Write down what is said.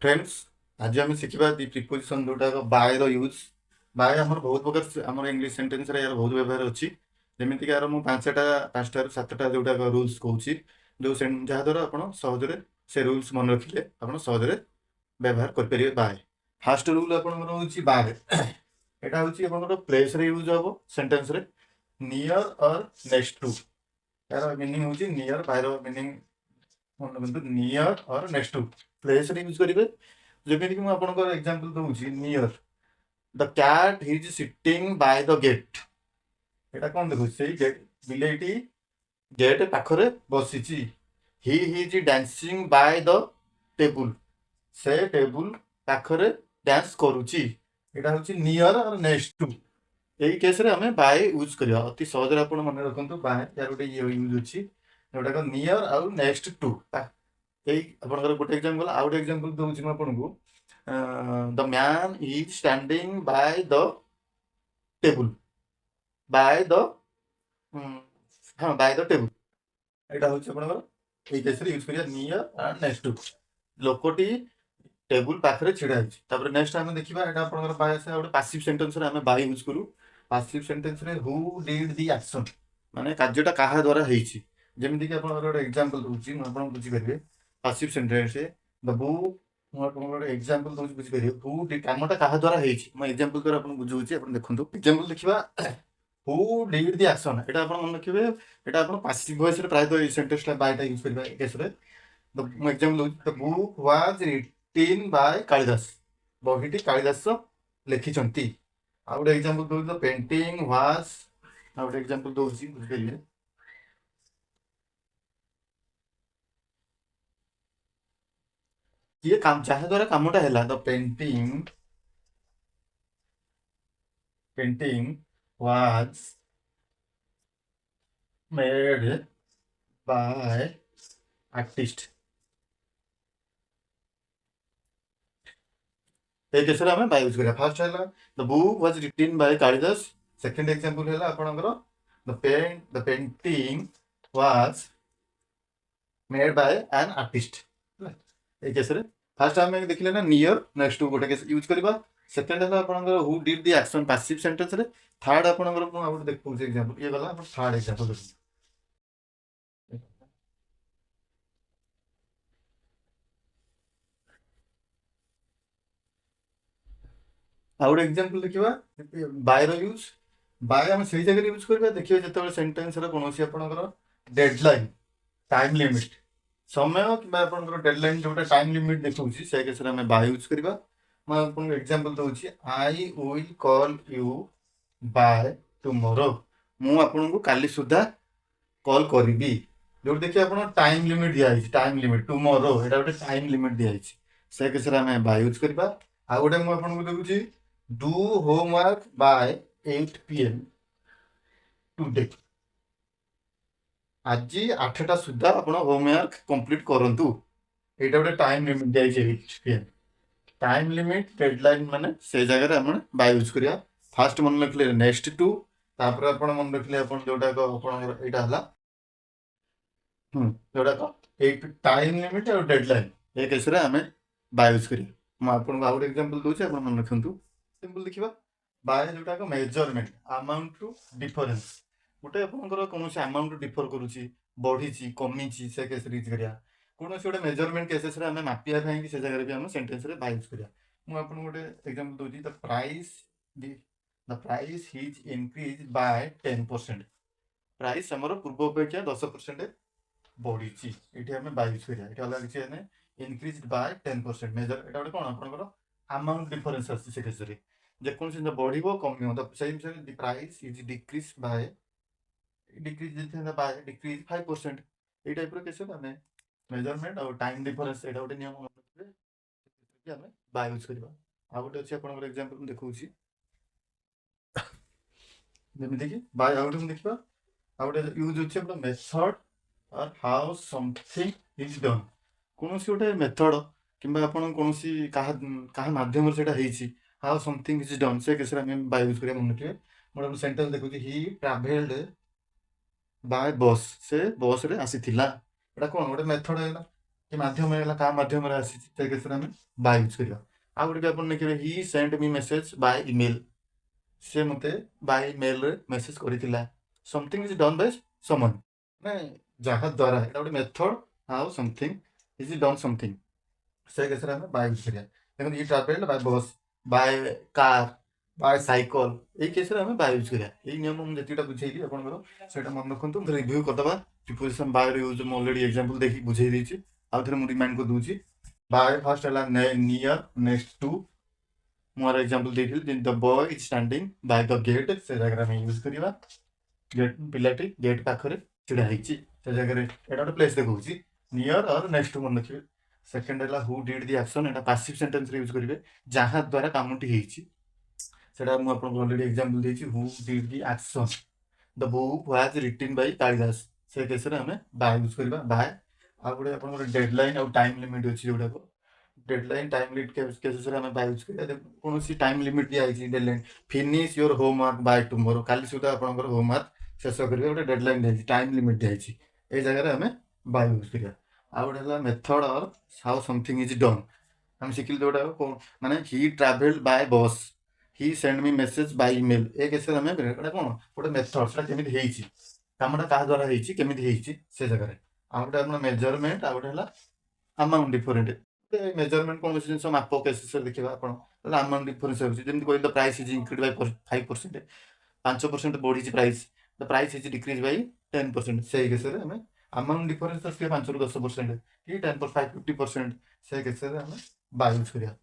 Friends आज आम शिखा दि preposition जोटा बाय यूज बाय आम बहुत प्रकार आम इंग्लीश सेंटेन्स यार बहुत व्यवहार अच्छी जमीक यार मुझे पांचटा सातटा जोटा रूल्स कौन जो जहाद्वारा आप सहजरे से रूल्स मन रखिले आप सहजरे व्यवहार करेंगे बाय फास्ट रूल आप बाय यहाँ हूँ प्लेस यूज हम सेन्टेन्स नियर और नेक्स्ट टू यार मीनिंग हूँ नियर बाय मीनिंग मन रखु नियर और नेक्स्ट टू प्लेस यूज करेंगे जमीन कि मुझे एग्जांपल दूसरी near the cat is sitting by the gate यहाँ कौन देखो से गेट बिलेटी गेट पाखरे बसी he is dancing by the table से टेबुल पाखरे डांस करुच्ची यहाँ हूँ नियर और नेक्स्ट टू यही केस रे हमें बाय यूज करवा अति सहज आप मन रखु बाय यार गोटे यूज अच्छी जोटा नियर आउ नेक्स्ट टू यही आप गोटे एग्जांपल आउ गोटे एग्जांपल दूसरी आपको the man is standing by the table by the हाँ बाय द टेबुल यहाँ हूँ आप केस यूज करिया नियर एंड नेक्स्ट टू लोकटी टेबुल पाखे छिड़ा है नेक्स्ट आम देखा यहाँ आप बाय आसे गोटे पासिव सेंटेन्स आम बाय यूज करूँ passive sentence who did the action माने कार्यटा क्या द्वारा होती जमीक आप गोटे एग्जांपल दूसरी मुझे बुझीपारे पासिव सेंटेन्स द बुक मुझे एग्जांपल दूसरी बुझीपारे हु कमटा क्या द्वारा होती मुझे एग्जांपल द्वारा आपको बुझाऊँगी आप देखो एग्जांपल देखा हु डिड दि एक्शन यहाँ आप मन रखिए यहाँ आप पासिव वॉइस प्रायतः सेंटेन्स बायटा यूज करेंगे केस मुझे एग्जांपल दूसरी the book was written by Kalidas बहीटी कालिदास लिखिं आ गोटे एग्जांपल दूसरी द पेंटिंग वाज आ गोटे एग्जांपल दूसरी बुझिपारे किए काम जहाद्वारा कमटा है the painting was made by artist ये केस आम बाय यूज करा फास्ट है the book was written by Kalidas second example है आपणकर the painting was made by an artist ये केस फास्ट आम देखिले ना नियर नेक्स्ट टू गोटे केस यूज करवा सेकेंड है आपणकर who did the action passive sentence रे थर्ड आपणकर मुझे देखो एग्जांपल ये गला थर्ड एग्जांपल देखो आउ गोटे एग्जांपल देखा बायर यूज बाय आम से जगह यूज करवा देखिए जो सेन्टेन्स कौन आपणकर डेडलाइन टाइम लिमिट समय कि डेडलाइन जो टाइम लिमिट देखा से केस आम बाय यूज करवा मैं आपको एग्जांपल दूसरी I will call you bye tomorrow मु आपन को काली सुधा कॉल करी जो देखिए आप टाइम लिमिट दिखाई टाइम लिमिट टुमोरो यहाँ गोटे टाइम लिमिट दिखाई से केस आम बाय यूज करवा आ गोटे मुझे देखुची do homework by 8 PM today आज 8टा सुधा आप होमवर्क कंप्लीट करंतु यहाँ गोटे टाइम लिमिट दिखाई 8 PM टाइम लिमिट डेडलाइन माने से जगह आम बाय यूज करिया फास्ट मन रखिले नेक्स्ट टू तापर आप मन रखिले जोटा यहाँ जोटा टाइम लिमिट और डेडलाइन ये केस आम बाय यूज करिया मुझे आपको आउ गोटे एग्जांपल दूसरी आप मन रखु सिंपल देखा बाय जोटा मेजरमेंट अमाउंट टू डिफरेन्स गोटे आपंकर कौन अमाउंट डिफर करुच्ची बढ़ी कमी से केस यूज करिया कौन गोटे मेजरमेंट केसेस आम मापिया से जगह भी आम सेन्टेन्स बाय यूज करिया मुझे गोटे एग्जांपल दूसरी the price is increase by 10% price आमर पूर्व अपेक्षा 10% बढ़ी ये आम बाय यूज करिया ये अलग किसी इनक्रीज बाय 10% मेजर यहाँ गोटे कौन आपंकर अमाउंट डिफरेन्स आसे केस जेको बढ़ कम से price is decrease by by decrease 5% ये टाइप केस आम मेजरमेंट और टाइम डिफरेन्स यहाँ गोटे नियम रखिए आम बाय यूज करवा आ गोटे अच्छी आप एग्जांपल देखा जमीक बाय आउ गोटे देखा आ गोटे यूज अच्छे मेथड और हाउ समथिंग इज डन कौन गोटे मेथड कि कौन मध्यम से हाउ समथिंग इज डन से केस बाय यूज करिया मन रखिए मोर सेंटेंस देखो ही ट्राभेल्ड बाय बस से बस रे आसीथिला एटा कौन गोटे मेथड है कि माध्यम है क्या माध्यम आसी से केस आम बाय यूज करवा। आ गोटे भी आप लिखे ही send me message by email, से मते बाय मेल रे मेसेज करथिला। Something is done by someone, माने जहा द्वारा एटा गोटे method how something is done something, से केस रे हम बाय यूज करया। देखो ये travel by bus, by car, by cycle, ए केस रे हम बाय यूज करया। ए नियम हम जतिटा बुझेइली आपनकर सेटा मन रखंतु। हम रिव्यू करदबा प्रीपोजिशन बाय रे यूज, हम ऑलरेडी एग्जांपल देखि बुझेइ देछि। आ थरे मु रिमाइंड कर दूछि। बाय फर्स्ट हला near, next to, more example देखिल the boy is standing by the gate, से जगह में यूज करवा। गेट पिलाटी गेट पाखरे छिड़ा ହେଇଛି से जगह रे एटा ଗୋଟେ प्लेस देखौछि नियर और नेक्स्ट टू मन रखिबे। सेकंड हला हु डिड द एक्शन, एटा पैसिव सेंटेंस रे यूज करिवे जहां द्वारा कामटी ହେଇଛି। सेटा मु आपन ऑलरेडी एग्जांपल देछि who did the action, the book was written by Kalidas, से केस रे हमें बाय यूज करबा बाय। आ गुडे आपन डेडलाइन और टाइम लिमिट अछि जोडा को डेडलाइन टाइम लिमिट के केसेस रे हमें बाय यूज करिया। कौन सी टाइम लिमिट दिया है deadline finish your homework by tomorrow, काली सुधा आपनकर होमवर्क शेष करिवे गोटे डेडलाइन दिया टाइम लिमिट दिया ए जगह रे हमें बाय यूज करिया। आ गोटे हला मेथड और हाउ समथिंग इज डन, हम सिखिल जोटा को माने ही travelled by bus, he send me message by email. ए केस रे हमें एटा कोन गोटे मेथड सेटा केमिति हेइची, कामटा का द्वारा हेइची केमिति हेइची से जगह रे। आ गोटे आपन मेजरमेंट, आ गोटे हला अमाउंट डिफरेंट। मेजरमेंट कौन जिन माप केसेस देखा आप अमाउंट डिफरेन्स होती जमी कह द प्राइस इज इंक्रीड बाय 5%, 5% बढ़ी price, the price is decrease by 10%, से केस आम अमाउंट डिफरेन्स 5 ରୁ 10% कि 10 5 50%, से केस आम बाय यूज करिया।